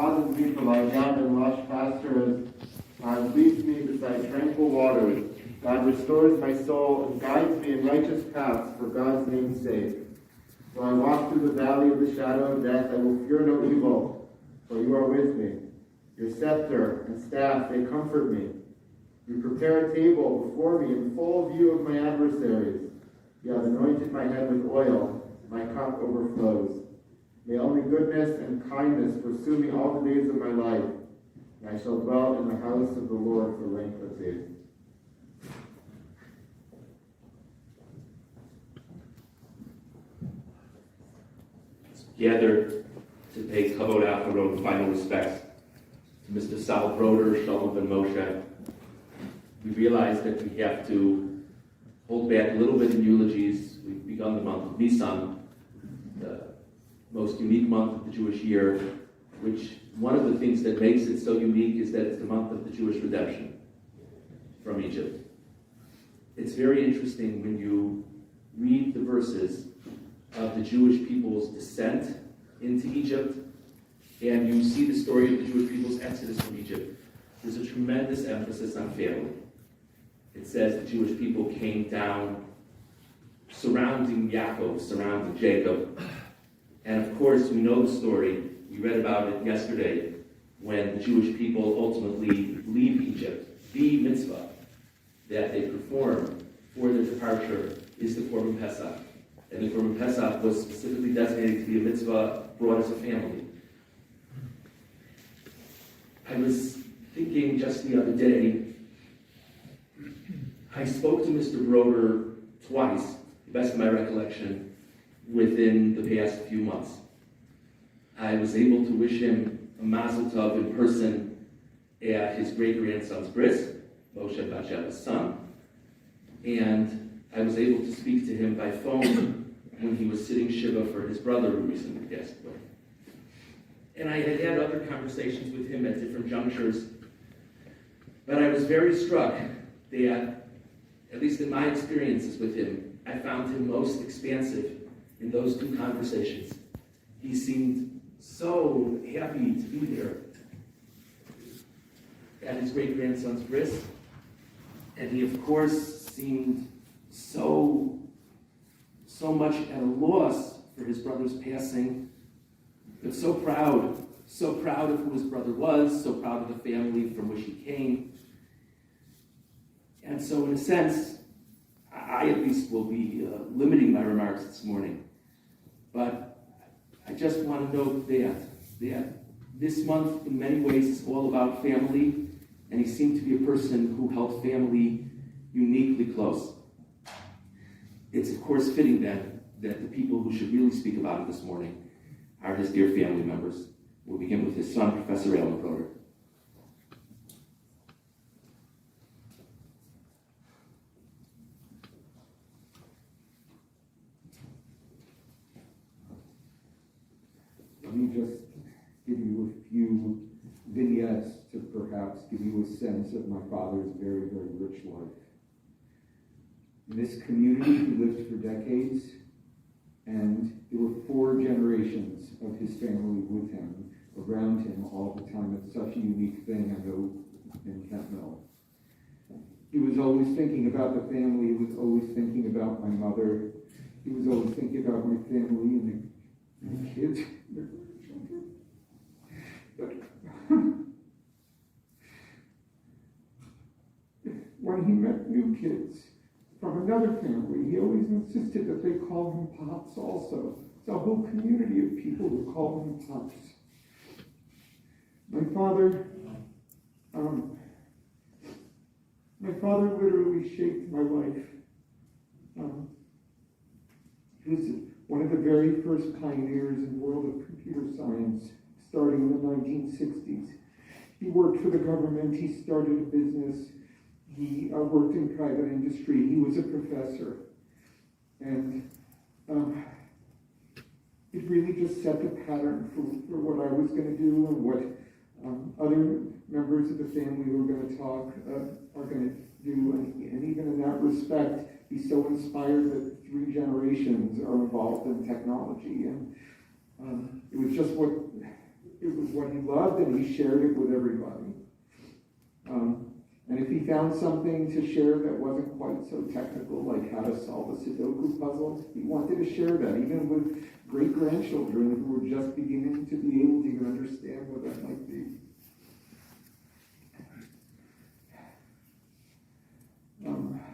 causes me to lie down in lush pastures. God leads me beside tranquil waters. God restores my soul and guides me in righteous paths for God's name's sake. Though I walk through the valley of the shadow of death, I will fear no evil, for you are with me. Your scepter and staff, they comfort me. You prepare a table before me in full view of my adversaries. You have anointed my head with oil, my cup overflows. May only goodness and kindness pursue me all the days of my life, and I shall dwell in the house of the Lord for length of days. Gathered to pay kavod afternoon final respects to Mr. Sol Broder, Shalom ben Moshe. We realize that we have to hold back a little bit in eulogies. We've begun the month of Nisan, the most unique month of the Jewish year, which one of the things that makes it so unique is that it's the month of the Jewish redemption from Egypt. It's very interesting when you read the verses of the Jewish people's descent into Egypt, and you see the story of the Jewish people's exodus from Egypt. There's a tremendous emphasis on family. It says the Jewish people came down surrounding Yaakov, surrounding Jacob. And of course, we know the story. We read about it yesterday when the Jewish people ultimately leave Egypt. The mitzvah that they perform for their departure is the Korban Pesach. And the Korban Pesach was specifically designated to be a mitzvah brought as a family. I was thinking just the other day, I spoke to Mr. Broder twice, to the best of my recollection, within the past few months. I was able to wish him a mazel tov in person at his great-grandson's bris, Moshe Batsheva's son, and I was able to speak to him by phone when he was sitting Shiva for his brother who recently passed away. And I had had other conversations with him at different junctures, but I was very struck that, at least in my experiences with him, I found him most expansive in those two conversations. He seemed so happy to be there at his great-grandson's bris, and he, of course, seemed so much at a loss for his brother's passing, but so proud of who his brother was, so proud of the family from which he came. And so, in a sense, I at least will be limiting my remarks this morning. But I just want to note that this month, in many ways, is all about family, and he seemed to be a person who held family uniquely close. It's, of course, fitting then that the people who should really speak about it this morning are his dear family members. We'll begin with his son, Professor Sol Broder. Let me just give you a few vignettes to perhaps give you a sense of my father's very, very rich life. In this community, he lived for decades, and there were 4 generations of his family with him, around him all the time. It's such a unique thing, I know, in Kent Mill. He was always thinking about the family. He was always thinking about my mother. He was always thinking about my family and the kids, the grandchildren. But when he met new kids from another family, he always insisted that they call him Pops also. It's a whole community of people who call him Pops. My father literally shaped my life. He was one of the very first pioneers in the world of computer science, starting in the 1960s. He worked for the government. He started a business. He worked in private industry. He was a professor. And it really just set the pattern for what I was going to do and what other members of the family who are going to talk are going to do. And even in that respect, he's so inspired that 3 generations are involved in technology. And it it was what he loved, and he shared it with everybody. And if he found something to share that wasn't quite so technical, like how to solve a Sudoku puzzle, he wanted to share that, even with great-grandchildren who were just beginning to be able to even understand what that might be.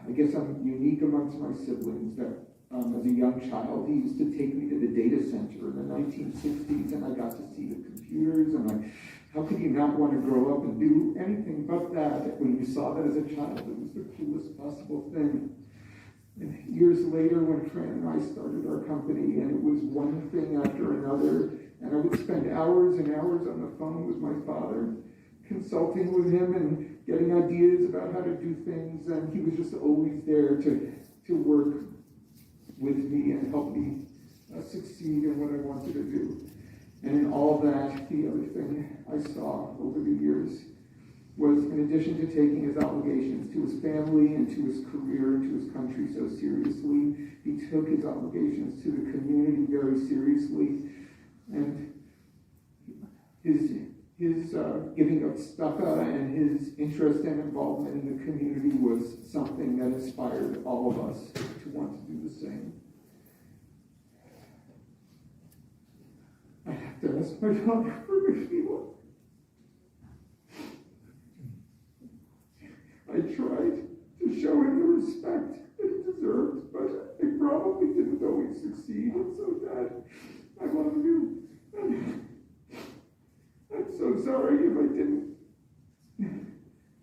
I guess I'm unique amongst my siblings that as a young child, he used to take me to the data center in the 1960s, and I got to see the computers, and how could you not want to grow up and do anything but that? When you saw that as a child, it was the coolest possible thing. And years later, when Fran and I started our company, and it was one thing after another, and I would spend hours and hours on the phone with my father, consulting with him and getting ideas about how to do things, and he was just always there to work with me and help me succeed in what I wanted to do. And in all that, the other thing I saw over the years was, in addition to taking his obligations to his family and to his career and to his country so seriously, he took his obligations to the community very seriously. And his giving up stucca and his interest and involvement in the community was something that inspired all of us to want to do the same. I have to ask my father for the people. I tried to show him the respect that he deserved, but I probably didn't always succeed. And so, Dad, I love you. I'm so sorry if I didn't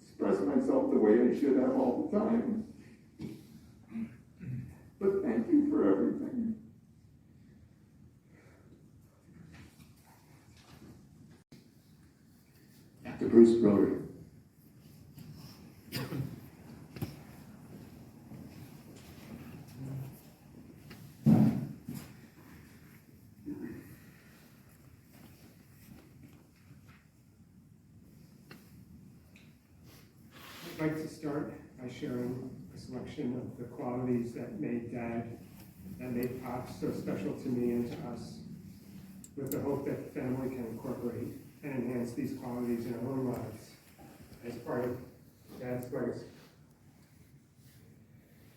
express myself the way I should have all the time. But thank you for everything. Dr. Bruce Broder. I'd like to start by sharing a selection of the qualities that made Dad and made Pops so special to me and to us, with the hope that family can incorporate and enhance these qualities in our own lives as part of Dad's legacy.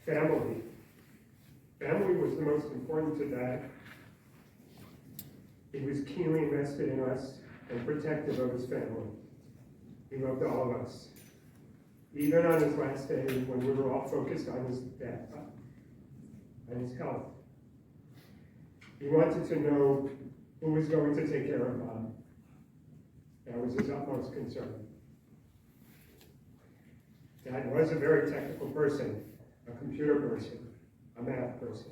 Family. Family was the most important to Dad. He was keenly invested in us and protective of his family. He loved all of us. Even on his last day, when we were all focused on his death and his health, he wanted to know who was going to take care of Mom. That was his utmost concern. Dad was a very technical person, a computer person, a math person.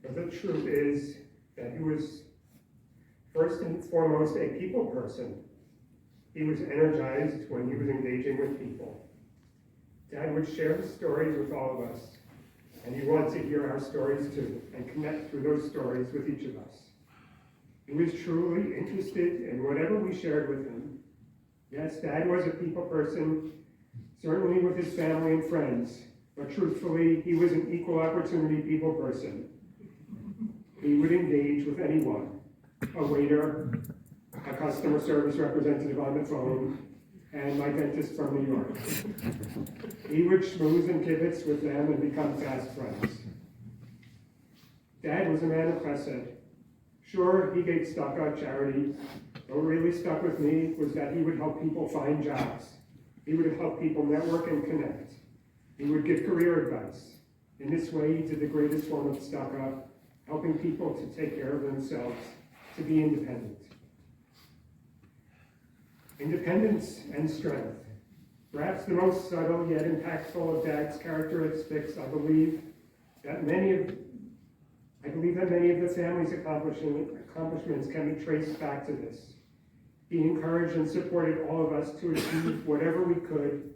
But the truth is that he was first and foremost a people person. He was energized when he was engaging with people. Dad would share his stories with all of us, and he wanted to hear our stories too, and connect through those stories with each of us. He was truly interested in whatever we shared with him. Yes, Dad was a people person, certainly with his family and friends, but truthfully, he was an equal opportunity people person. He would engage with anyone, a waiter, a customer service representative on the phone, and my dentist from New York. He would schmooze and kibitz with them and become fast friends. Dad was a man of chesed. Sure, he gave stuck on charity. What really stuck with me was that he would help people find jobs. He would help people network and connect. He would give career advice. In this way, he did the greatest form of stuck-up, helping people to take care of themselves, to be independent. Independence and strength. Perhaps the most subtle yet impactful of Dad's characteristics, I believe that many of the family's accomplishments can be traced back to this. He encouraged and supported all of us to achieve whatever we could,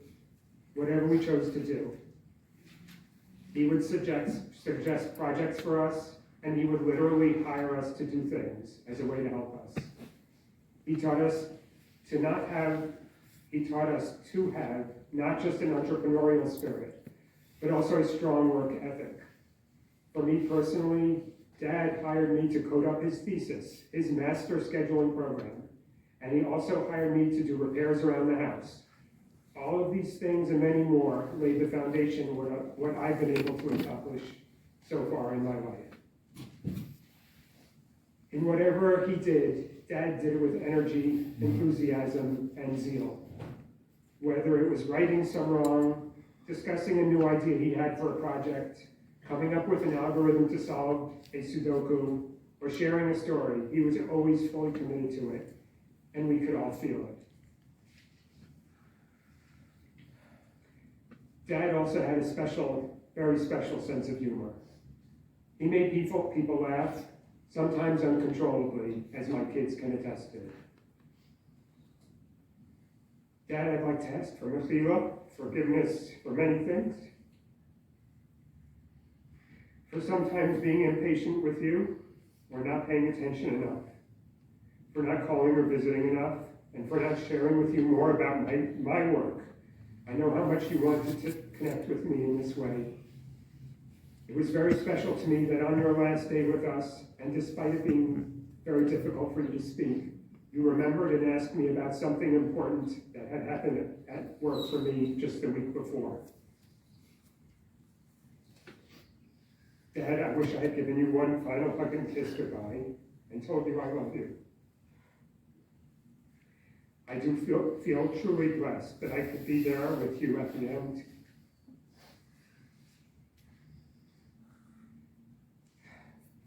whatever we chose to do. He would suggest projects for us, and he would literally hire us to do things as a way to help us. He taught us to have not just an entrepreneurial spirit, but also a strong work ethic. For me personally, Dad hired me to code up his thesis, his master scheduling program, and he also hired me to do repairs around the house. All of these things and many more laid the foundation for what I've been able to accomplish so far in my life. In whatever he did, Dad did it with energy, enthusiasm, and zeal. Whether it was righting some wrong, discussing a new idea he had for a project, coming up with an algorithm to solve a Sudoku, or sharing a story, he was always fully committed to it, and we could all feel it. Dad also had a special, very special sense of humor. He made people laugh, sometimes uncontrollably, as my kids can attest to. Dad, I'd like to ask for mechila, forgiveness for many things. For sometimes being impatient with you, or not paying attention enough. For not calling or visiting enough, and for not sharing with you more about my work. I know how much you wanted to connect with me in this way. It was very special to me that on your last day with us, and despite it being very difficult for you to speak, you remembered and asked me about something important that had happened at work for me just the week before. Dad, I wish I had given you one final hug and kiss goodbye and told you I love you. I do feel truly blessed that I could be there with you at the end.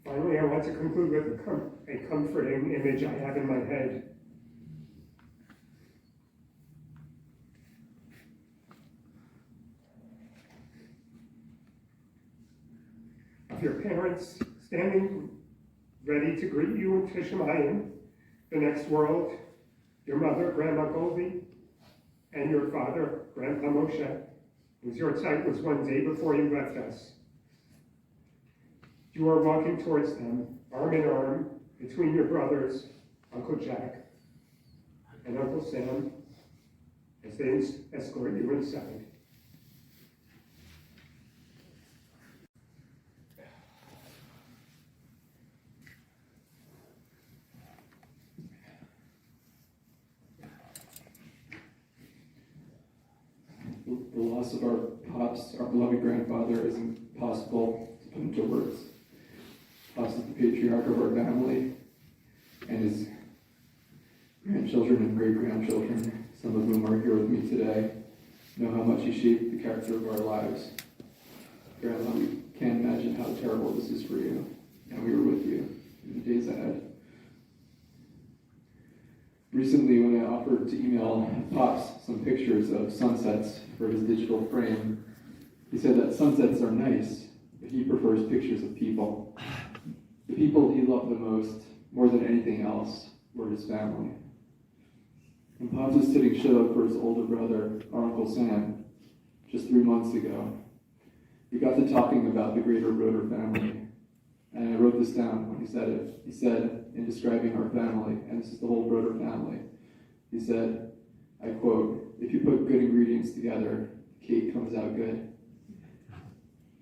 Finally, I want to conclude with a comforting image I have in my head. Of your parents standing ready to greet you in Tishamayim, the next world, your mother, Grandma Goldie, and your father, Grandpa Moshe, whose your sight was one day before you left us. You are walking towards them, arm in arm, between your brothers, Uncle Jack and Uncle Sam, as they escort you inside. The loss of our pops, our beloved grandfather, isn't possible to put into words. Pops is the patriarch of our family, and his grandchildren and great-grandchildren, some of whom are here with me today, know how much he shaped the character of our lives. Grandma, we can't imagine how terrible this is for you, and we were with you in the days ahead. Recently, when I offered to email Pops some pictures of sunsets for his digital frame, he said that sunsets are nice, but he prefers pictures of people. The people he loved the most, more than anything else, were his family. And Pops was sitting shut for his older brother, our Uncle Sam, just 3 months ago. We got to talking about the greater Broder family, and I wrote this down when he said it. He said, in describing our family, and this is the whole Broder family, he said, I quote, "If you put good ingredients together, the cake comes out good."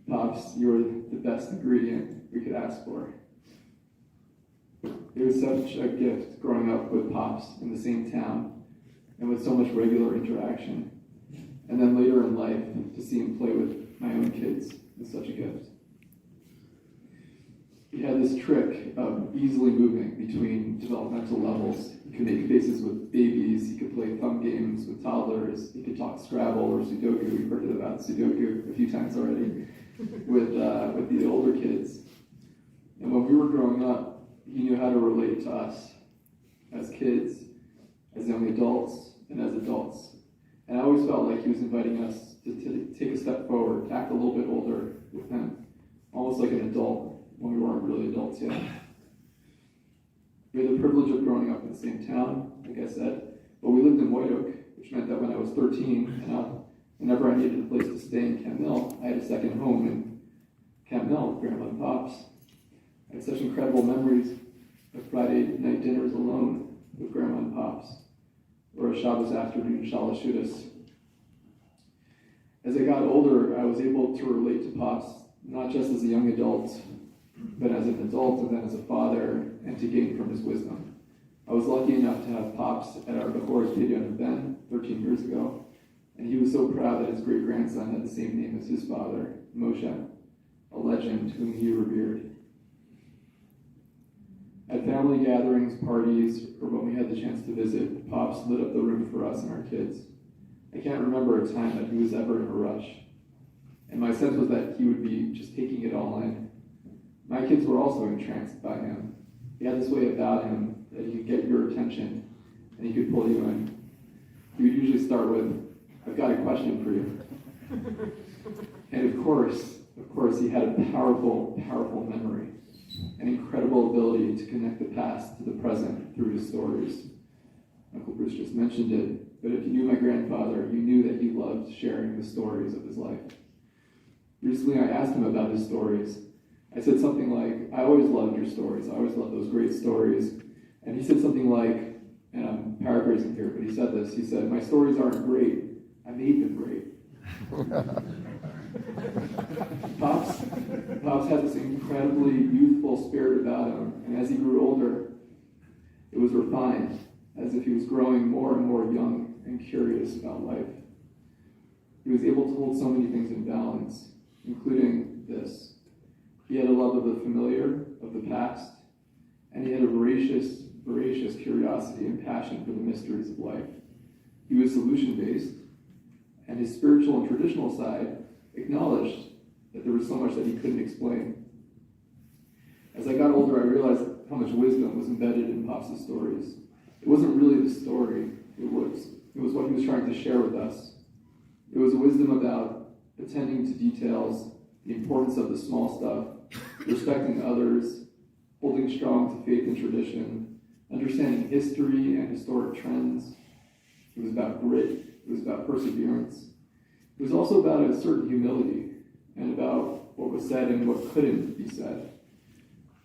Pops, you're the best ingredient we could ask for. It was such a gift growing up with Pops in the same town, and with so much regular interaction. And then later in life, to see him play with my own kids is such a gift. He had this trick of easily moving between developmental levels. He could make faces with babies, he could play thumb games with toddlers, he could talk Scrabble or Sudoku. We've heard about Sudoku a few times already with the older kids. And when we were growing up, he knew how to relate to us as kids, as young adults, and as adults. And I always felt like he was inviting us to take a step forward, to act a little bit older with him, almost like an adult when we weren't really adults yet. We had the privilege of growing up in the same town, like I said, but we lived in White Oak, which meant that when I was 13 and up, whenever I needed a place to stay in Camp Mill, I had a second home in Camp Mill with Grandma and Pops. I had such incredible memories of Friday night dinners alone with Grandma and Pops, or a Shabbos afternoon shalashudas. As I got older, I was able to relate to Pops, not just as a young adult, but as an adult and then as a father, and to gain from his wisdom. I was lucky enough to have Pops at our Bechoros Pidyon event 13 years ago, and he was so proud that his great-grandson had the same name as his father, Moshe, a legend whom he revered. At family gatherings, parties, or when we had the chance to visit, Pops lit up the room for us and our kids. I can't remember a time that he was ever in a rush, and my sense was that he would be just taking it all in. My kids were also entranced by him. He had this way about him that he could get your attention, and he could pull you in. He would usually start with, "I've got a question for you." And of course, he had a powerful, powerful memory, an incredible ability to connect the past to the present through his stories. Uncle Bruce just mentioned it, but if you knew my grandfather, you knew that he loved sharing the stories of his life. Recently, I asked him about his stories. I said something like, "I always loved your stories. I always loved those great stories." And he said something like, and I'm paraphrasing here, but he said this, he said, "My stories aren't great. I made them great." Pops had this incredibly youthful spirit about him, and as he grew older, it was refined, as if he was growing more and more young and curious about life. He was able to hold so many things in balance, including this. He had a love of the familiar, of the past, and he had a voracious curiosity and passion for the mysteries of life. He was solution-based, and his spiritual and traditional side acknowledged that there was so much that he couldn't explain. As I got older, I realized how much wisdom was embedded in Pops' stories. It wasn't really the story, it was what he was trying to share with us. It was wisdom about attending to details, the importance of the small stuff, respecting others, holding strong to faith and tradition, understanding history and historic trends. It was about grit, it was about perseverance. It was also about a certain humility and about what was said and what couldn't be said.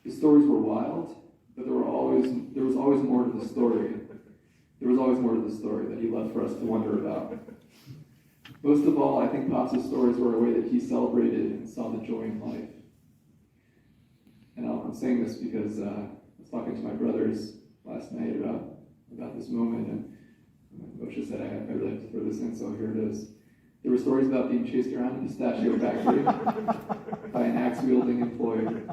His stories were wild, but there was always more to the story. There was always more to the story that he left for us to wonder about. Most of all, I think Pops' stories were a way that he celebrated and saw the joy in life. And I'm saying this because I was talking to my brothers last night about this moment, and Moshe said I really have to throw this in, so here it is. There were stories about being chased around a pistachio factory by an axe-wielding employee.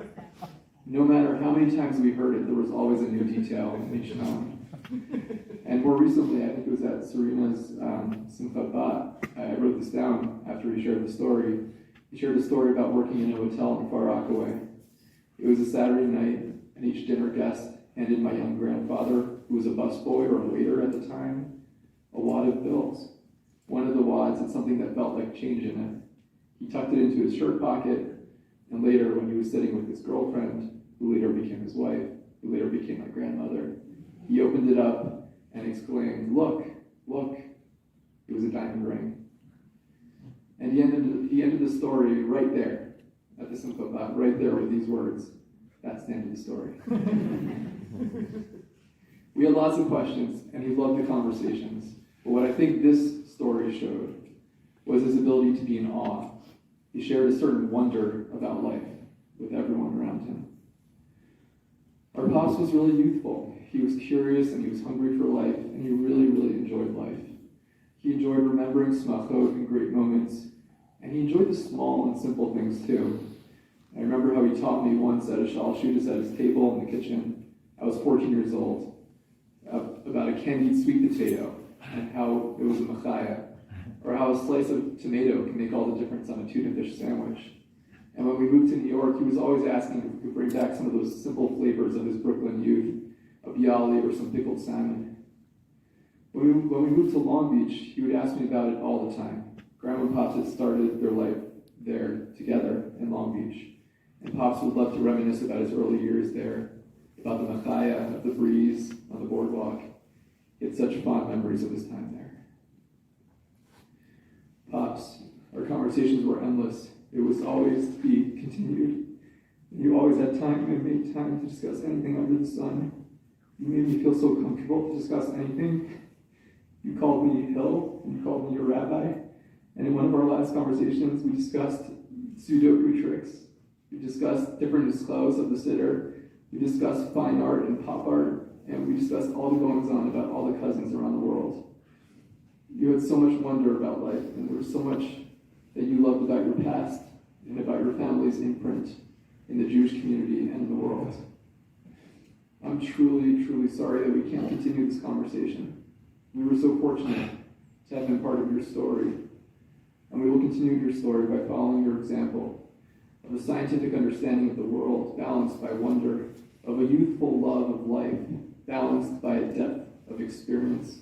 No matter how many times we heard it, there was always a new detail in each time. And more recently, I think it was at Serena's Simchat Bat, I wrote this down after he shared the story. He shared a story about working in a hotel in Far Rockaway. It was a Saturday night, and each dinner guest handed my young grandfather, who was a busboy or a waiter at the time, a wad of bills. One of the wads had something that felt like change in it. He tucked it into his shirt pocket, and later, when he was sitting with his girlfriend, who later became his wife, who later became my grandmother, he opened it up and exclaimed, "Look, look." It was a diamond ring. And he ended the story right there, at the Simchat Bat, right there with these words. That's the end of the story. We had lots of questions, and he loved the conversations. But what I think this story showed was his ability to be in awe. He shared a certain wonder about life with everyone around him. Our Pops was really youthful. He was curious and he was hungry for life, and he really, really enjoyed life. He enjoyed remembering smachot and great moments, and he enjoyed the small and simple things too. I remember how he taught me once at a shalshudas at his table in the kitchen. I was 14 years old, about a candied sweet potato and how it was a machaya, or how a slice of tomato can make all the difference on a tuna fish sandwich. And when we moved to New York, he was always asking if we could bring back some of those simple flavors of his Brooklyn youth, a bialy or some pickled salmon. When we moved to Long Beach, he would ask me about it all the time. Grandma and Pops had started their life there together in Long Beach. And Pops would love to reminisce about his early years there, about the machaya, of the breeze on the boardwalk. He had such fond memories of his time there. Pops, our conversations were endless. It was always to be continued. You always had time and made time to discuss anything under the sun. You made me feel so comfortable to discuss anything. You called me Hill, and you called me your rabbi. And in one of our last conversations, we discussed Sudoku tricks. We discussed different disclose of the sitter. We discussed fine art and pop art and we discussed all the goings-on about all the cousins around the world. You had so much wonder about life, and there was so much that you loved about your past and about your family's imprint in the Jewish community and in the world. I'm truly, truly sorry that we can't continue this conversation. We were so fortunate to have been part of your story, and we will continue your story by following your example of a scientific understanding of the world balanced by wonder, of a youthful love of life balanced by a depth of experience.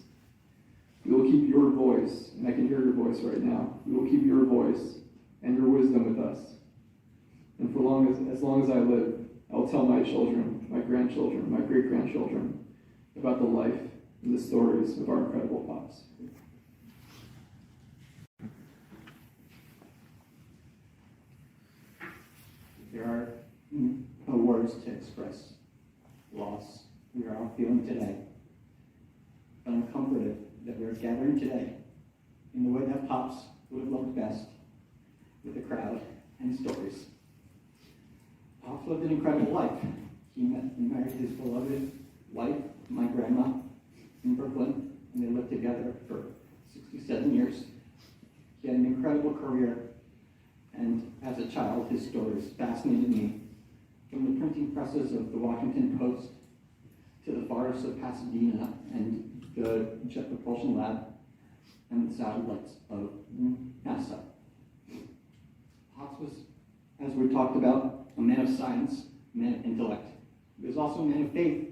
We will keep your voice, and I can hear your voice right now. We will keep your voice and your wisdom with us. And for as long as I live, I will tell my children, my grandchildren, my great-grandchildren about the life and the stories of our incredible pops. There are no words to express loss we are all feeling today. But I'm comforted that we are gathering today in the way that Pops would have looked best, with a crowd and stories. Pops lived an incredible life. He met and married his beloved wife, my grandma, in Brooklyn, and they lived together for 67 years. He had an incredible career, and as a child, his stories fascinated me. From the printing presses of the Washington Post to the forests of Pasadena and the Jet Propulsion Lab and the satellites of NASA. Pops was, as we talked about, a man of science, a man of intellect. He was also a man of faith.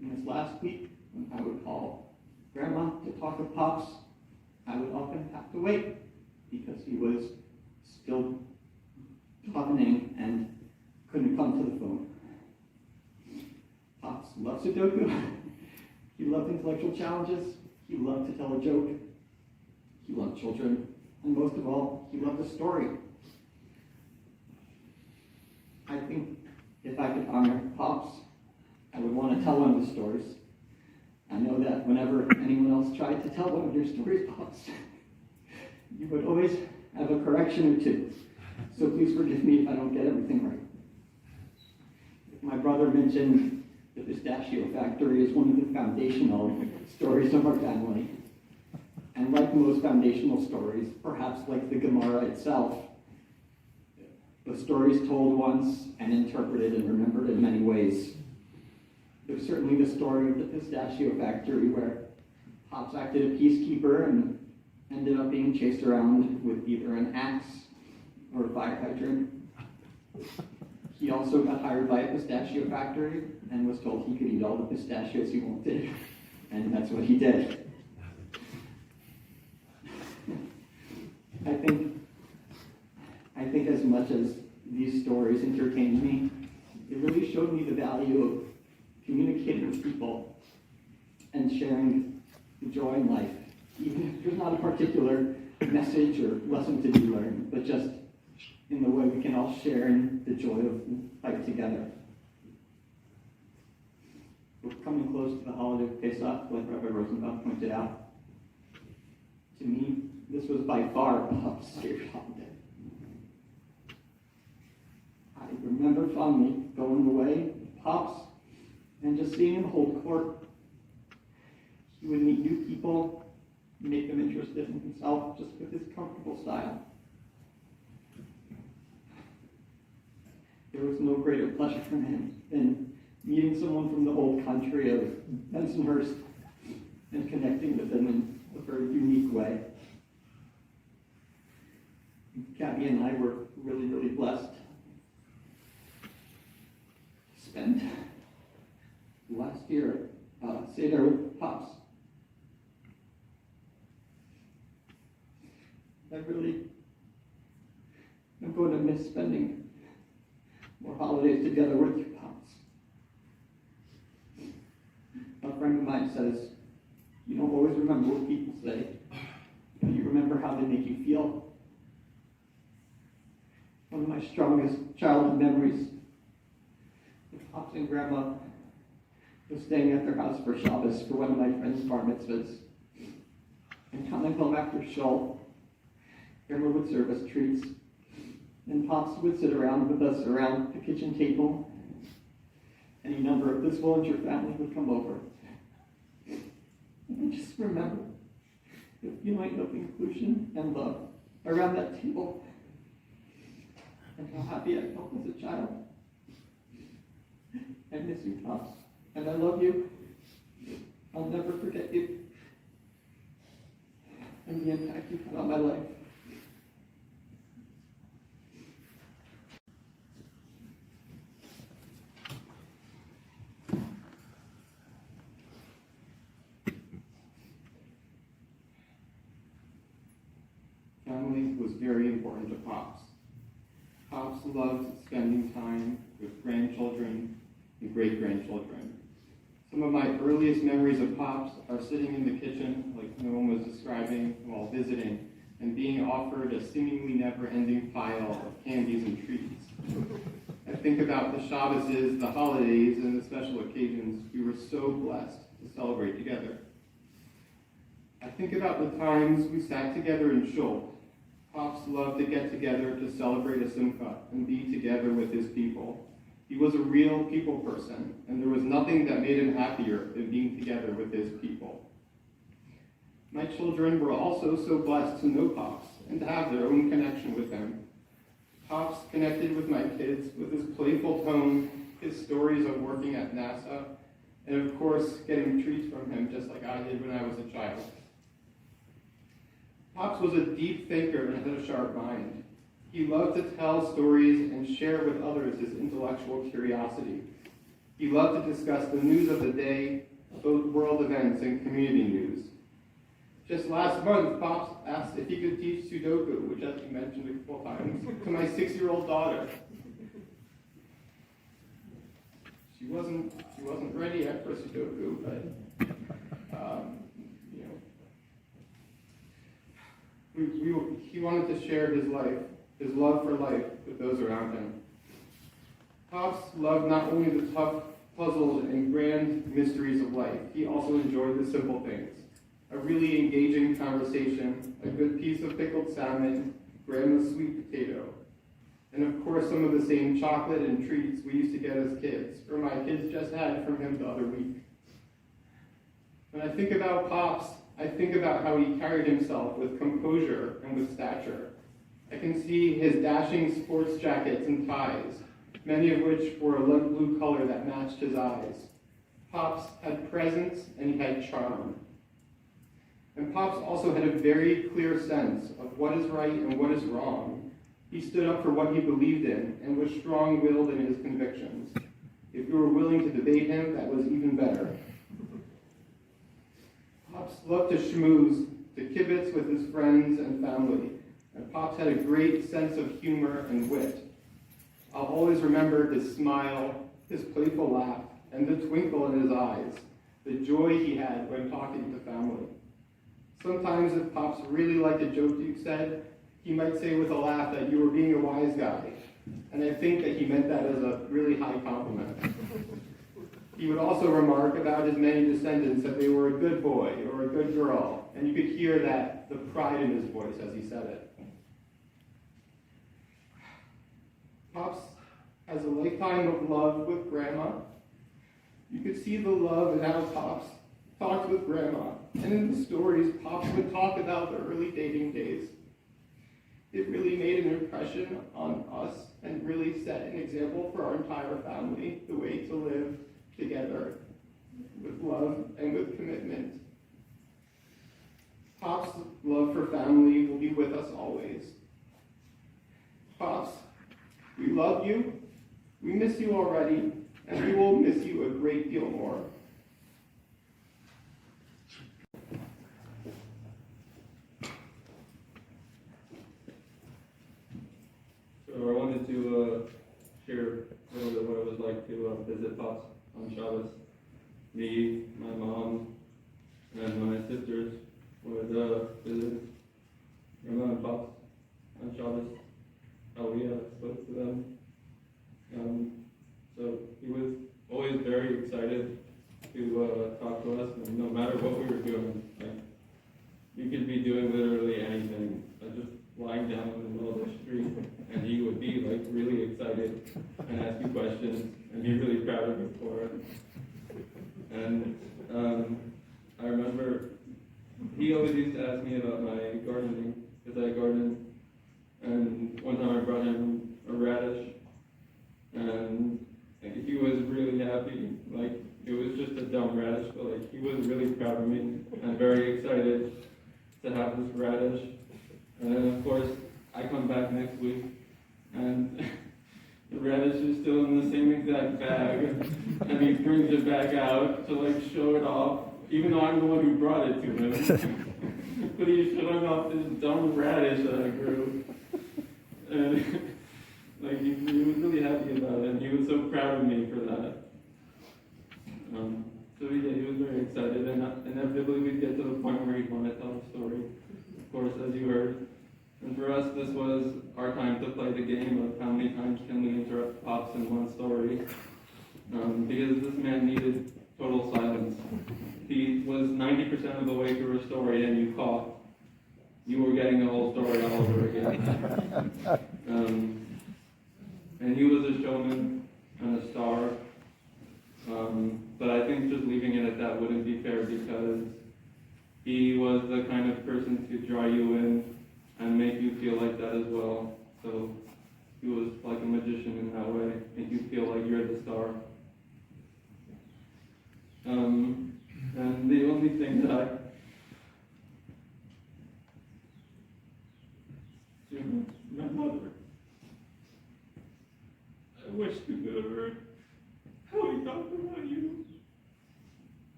In this last week, when I would call Grandma to talk with Pops, I would often have to wait because he was still davening and couldn't come to the phone. Pops loved Sudoku. He loved intellectual challenges. He loved to tell a joke. He loved children. And most of all, he loved a story. I think if I could honor Pops, I would want to tell one of the stories. I know that whenever anyone else tried to tell one of your stories, Pops, you would always have a correction or two. So please forgive me if I don't get everything right. My brother mentioned the pistachio factory is one of the foundational stories of our family. And like most foundational stories, perhaps like the Gemara itself, the story is told once and interpreted and remembered in many ways. There's certainly the story of the pistachio factory where Pops acted a peacekeeper and ended up being chased around with either an axe or a fire hydrant. He also got hired by a pistachio factory and was told he could eat all the pistachios he wanted, and that's what he did. I think as much as these stories entertained me, it really showed me the value of communicating with people and sharing the joy in life, even if there's not a particular message or lesson to be learned, but just in the way we can all share in the joy of life together. We're coming close to the holiday of Pesach, like Rabbi Rosenbaum pointed out. To me, this was by far Pop's favorite holiday. I remember fondly going away with Pops and just seeing him hold court. He would meet new people, make them interested in himself just with his comfortable style. There was no greater pleasure for him than meeting someone from the old country of Bensonhurst and connecting with them in a very unique way. Gabby and I were really, really blessed to spend last year Seder with Pops. I'm going to miss spending more holidays together with you, Pops. A friend of mine says, you don't always remember what people say, but you remember how they make you feel. One of my strongest childhood memories with Pops and Grandma was staying at their house for Shabbos for one of my friend's bar mitzvahs. And coming home after shul, Grandma would serve us treats, and Pops would sit around with us around the kitchen table any number of this Willinger family would come over. And I just remember the feeling of inclusion and love around that table, and how happy I felt as a child. I miss you, Pops, and I love you. I'll never forget you and the impact you had on my life. Family was very important to Pops. Pops loved spending time with grandchildren and great-grandchildren. Some of my earliest memories of Pops are sitting in the kitchen, like Noam was describing, while visiting, and being offered a seemingly never-ending pile of candies and treats. I think about the Shabbases, the holidays, and the special occasions we were so blessed to celebrate together. I think about the times we sat together in Shul. Pops loved to get together to celebrate a simcha and be together with his people. He was a real people person, and there was nothing that made him happier than being together with his people. My children were also so blessed to know Pops and to have their own connection with him. Pops connected with my kids with his playful tone, his stories of working at NASA, and of course, getting treats from him just like I did when I was a child. Pops was a deep thinker and had a sharp mind. He loved to tell stories and share with others his intellectual curiosity. He loved to discuss the news of the day, both world events and community news. Just last month, Pops asked if he could teach Sudoku, which as he mentioned a couple times, to my 6-year-old daughter. She wasn't ready yet for Sudoku, but he wanted to share his life, his love for life, with those around him. Pops loved not only the tough puzzles and grand mysteries of life, he also enjoyed the simple things. A really engaging conversation, a good piece of pickled salmon, grandma's sweet potato, and of course some of the same chocolate and treats we used to get as kids, or my kids just had from him the other week. When I think about Pops, I think about how he carried himself with composure and with stature. I can see his dashing sports jackets and ties, many of which were a light blue color that matched his eyes. Pops had presence and he had charm. And Pops also had a very clear sense of what is right and what is wrong. He stood up for what he believed in and was strong-willed in his convictions. If you were willing to debate him, that was even better. Pops loved to schmooze, to kibitz with his friends and family, and Pops had a great sense of humor and wit. I'll always remember his smile, his playful laugh, and the twinkle in his eyes, the joy he had when talking to family. Sometimes if Pops really liked a joke you said, he might say with a laugh that you were being a wise guy, and I think that he meant that as a really high compliment. He would also remark about his many descendants that they were a good boy or a good girl, and you could hear that, the pride in his voice as he said it. Pops has a lifetime of love with Grandma. You could see the love in how Pops talked with Grandma, and in the stories, Pops would talk about the early dating days. It really made an impression on us and really set an example for our entire family, the way to live together with love and with commitment. Pops' love for family will be with us always. Pops, we love you, we miss you already, and we will miss you a great deal more. So I wanted to share a little bit what it was like to visit Pops on Shabbos. Me, my mom, and my sisters would visit Grandma and Pops on Shabbos. How we spoke to them. So he was always very excited to talk to us, and no matter what we were doing, like you could be doing literally anything, just lying down in the middle of the street, and he would be like really excited and ask you questions and be really proud of you for he always used to ask me about my gardening, because I garden. And one time I brought him a radish, and he was really happy. Like, it was just a dumb radish, but like, he was really proud of me and very excited to have this radish. And then of course, I come back next week, and the radish is still in the same exact bag, and he brings it back out to like show it off, even though I'm the one who brought it to him. But he's showing off this dumb radish that I grew. And like he was really happy about it, and he was so proud of me for that. So yeah, he was very excited, and inevitably we'd get to the point where he'd want to tell the story, of course, as you heard. And for us, this was our time to play the game of how many times can we interrupt Pops in one story, because this man needed total silence. He was 90% of the way through a story, and you coughed. You were getting the whole story all over again. And he was a showman and a star. But I think just leaving it at that wouldn't be fair, because he was the kind of person to draw you in and make you feel like that as well. So he was like a magician in that way, make you feel like you're the star. And the only thing that I my mother. I wish you could have heard how he talked about you.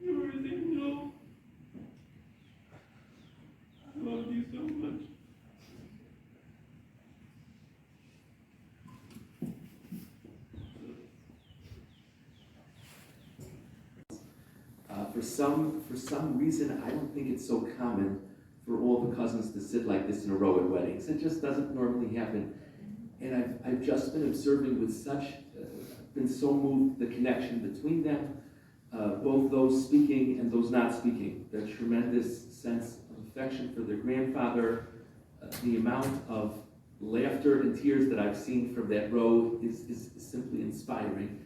You were his angel. I loved you so much. For some reason, I don't think it's so common for all the cousins to sit like this in a row at weddings. It just doesn't normally happen. And I've just been observing with such, been so moved, the connection between them, both those speaking and those not speaking. The tremendous sense of affection for their grandfather, the amount of laughter and tears that I've seen from that row is simply inspiring.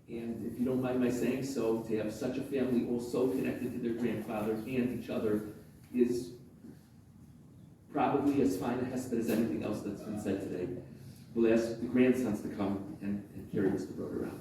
And if you don't mind my saying so, to have such a family all so connected to their grandfather and each other is probably as fine a hesped as anything else that's been said today. We'll ask the grandsons to come and carry Mr. Broder around.